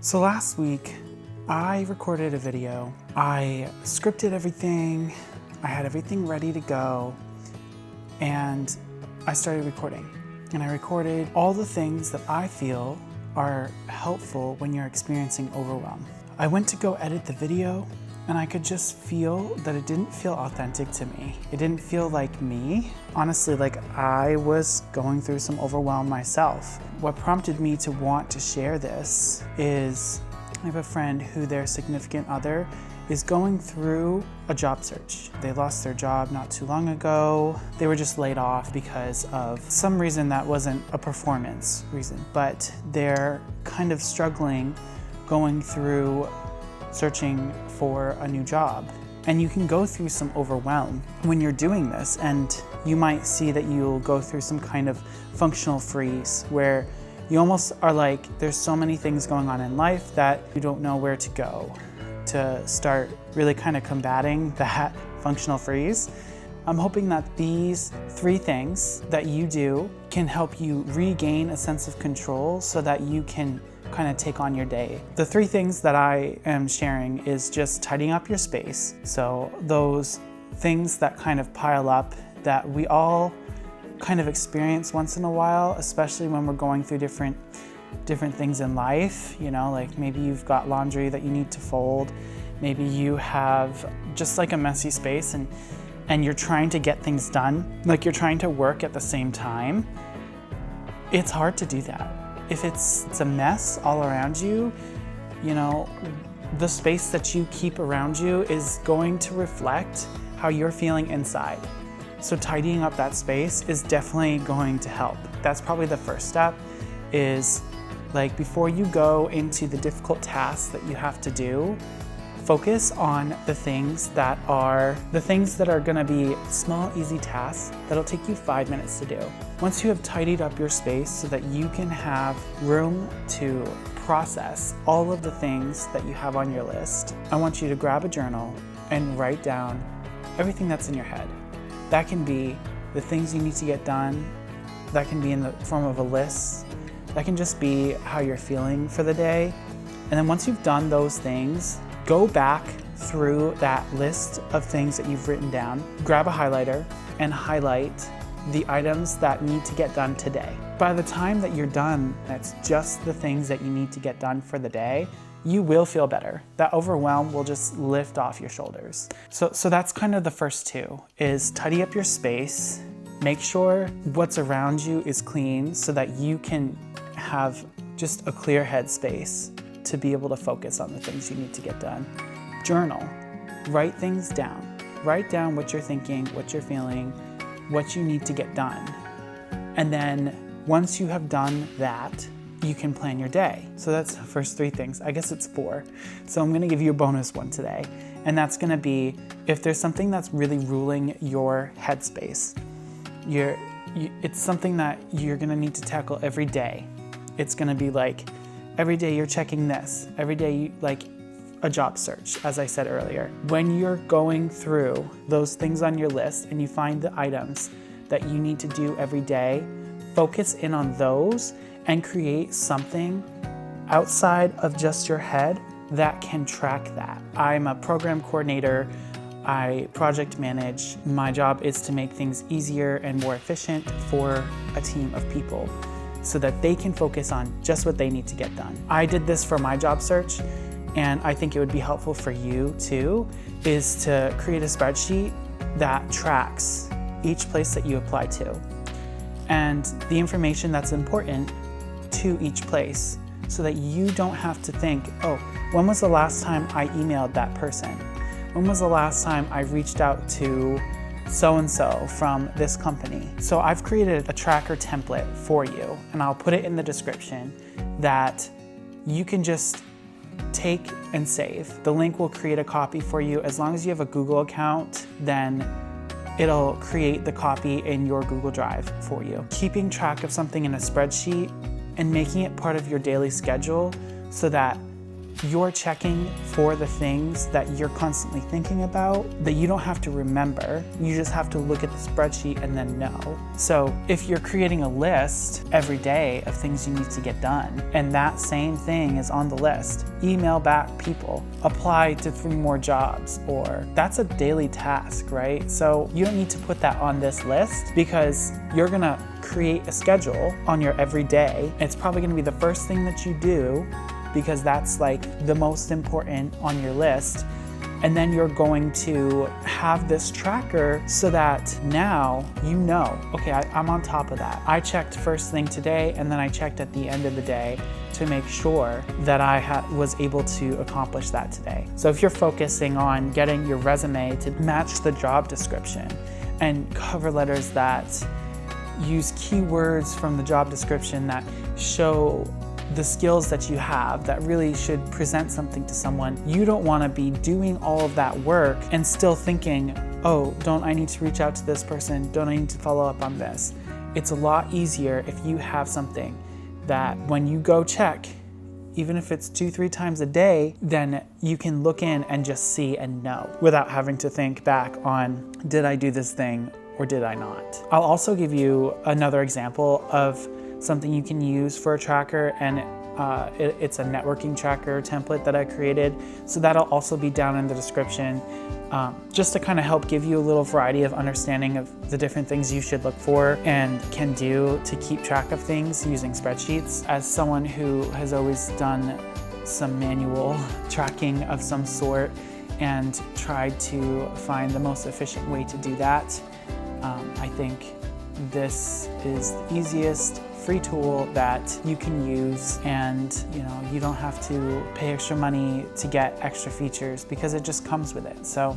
So last week, I recorded a video. I scripted everything. I had everything ready to go. And I started recording. And I recorded all the things that I feel are helpful when you're experiencing overwhelm. I went to go edit the video, and I could just feel that it didn't feel authentic to me. It didn't feel like me. Honestly, like I was going through some overwhelm myself. What prompted me to want to share this is I have a friend who their significant other is going through a job search. They lost their job not too long ago. They were just laid off because of some reason that wasn't a performance reason, but they're kind of struggling going through searching for a new job. And you can go through some overwhelm when you're doing this, and you might see that you'll go through some kind of functional freeze where you almost are like, there's so many things going on in life that you don't know where to go to start really kind of combating that functional freeze. I'm hoping that these 3 things that you do can help you regain a sense of control so that you can kind of take on your day. The 3 things that I am sharing is just tidying up your space. So those things that kind of pile up that we all kind of experience once in a while, especially when we're going through different things in life, you know, like maybe you've got laundry that you need to fold, maybe you have just like a messy space and you're trying to get things done, like you're trying to work at the same time. It's hard to do that. If it's a mess all around you, you know, the space that you keep around you is going to reflect how you're feeling inside. So tidying up that space is definitely going to help. That's probably the first step, is like before you go into the difficult tasks that you have to do, focus on the things that are gonna be small, easy tasks that'll take you 5 minutes to do. Once you have tidied up your space so that you can have room to process all of the things that you have on your list, I want you to grab a journal and write down everything that's in your head. That can be the things you need to get done. That can be in the form of a list. That can just be how you're feeling for the day. And then once you've done those things, go back through that list of things that you've written down, grab a highlighter and highlight the items that need to get done today. By the time that you're done, that's just the things that you need to get done for the day, you will feel better. That overwhelm will just lift off your shoulders. So that's kind of the first 2, is tidy up your space, make sure what's around you is clean so that you can have just a clear head space to be able to focus on the things you need to get done. Journal, write things down. Write down what you're thinking, what you're feeling, what you need to get done. And then once you have done that, you can plan your day. So that's the first 3 things. I guess it's 4. So I'm gonna give you a bonus one today. And that's gonna be, if there's something that's really ruling your headspace, it's something that you're gonna need to tackle every day. It's gonna be like, every day you're checking this, every day like a job search, as I said earlier. When you're going through those things on your list and you find the items that you need to do every day, focus in on those and create something outside of just your head that can track that. I'm a program coordinator. I project manage. My job is to make things easier and more efficient for a team of people so that they can focus on just what they need to get done. I did this for my job search, and I think it would be helpful for you too, is to create a spreadsheet that tracks each place that you apply to and the information that's important to each place so that you don't have to think, oh, when was the last time I emailed that person? When was the last time I reached out to so-and-so from this company? So I've created a tracker template for you, and I'll put it in the description, that you can just take and save. The link will create a copy for you. As long as you have a Google account, then it'll create the copy in your Google Drive for you. Keeping track of something in a spreadsheet and making it part of your daily schedule so that you're checking for the things that you're constantly thinking about that you don't have to remember. You just have to look at the spreadsheet and then know. So if you're creating a list every day of things you need to get done, and that same thing is on the list, email back people, apply to 3 more jobs, or that's a daily task, right? So you don't need to put that on this list because you're gonna create a schedule on your everyday. It's probably gonna be the first thing that you do because that's like the most important on your list. And then you're going to have this tracker so that now you know, okay, I'm on top of that. I checked first thing today and then I checked at the end of the day to make sure that I was able to accomplish that today. So if you're focusing on getting your resume to match the job description and cover letters that use keywords from the job description that show the skills that you have that really should present something to someone, you don't want to be doing all of that work and still thinking, oh, don't I need to reach out to this person? Don't I need to follow up on this? It's a lot easier if you have something that when you go check, even if it's 2-3 times a day, then you can look in and just see and know without having to think back on, did I do this thing or did I not? I'll also give you another example of something you can use for a tracker, and it's a networking tracker template that I created. So that'll also be down in the description, just to kind of help give you a little variety of understanding of the different things you should look for and can do to keep track of things using spreadsheets. As someone who has always done some manual tracking of some sort and tried to find the most efficient way to do that, I think this is the easiest free tool that you can use, and you don't have to pay extra money to get extra features because it just comes with it. So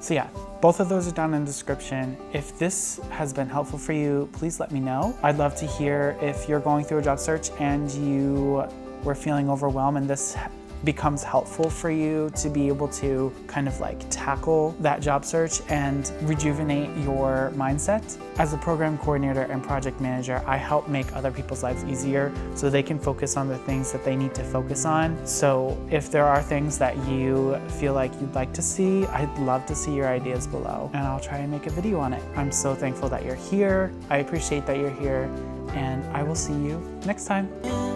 yeah, both of those are down in the description. If this has been helpful for you, please let me know. I'd love to hear if you're going through a job search and you were feeling overwhelmed and this becomes helpful for you to be able to kind of like tackle that job search and rejuvenate your mindset. As a program coordinator and project manager, I help make other people's lives easier so they can focus on the things that they need to focus on. So if there are things that you feel like you'd like to see, I'd love to see your ideas below and I'll try and make a video on it. I'm so thankful that you're here. I appreciate that you're here, and I will see you next time.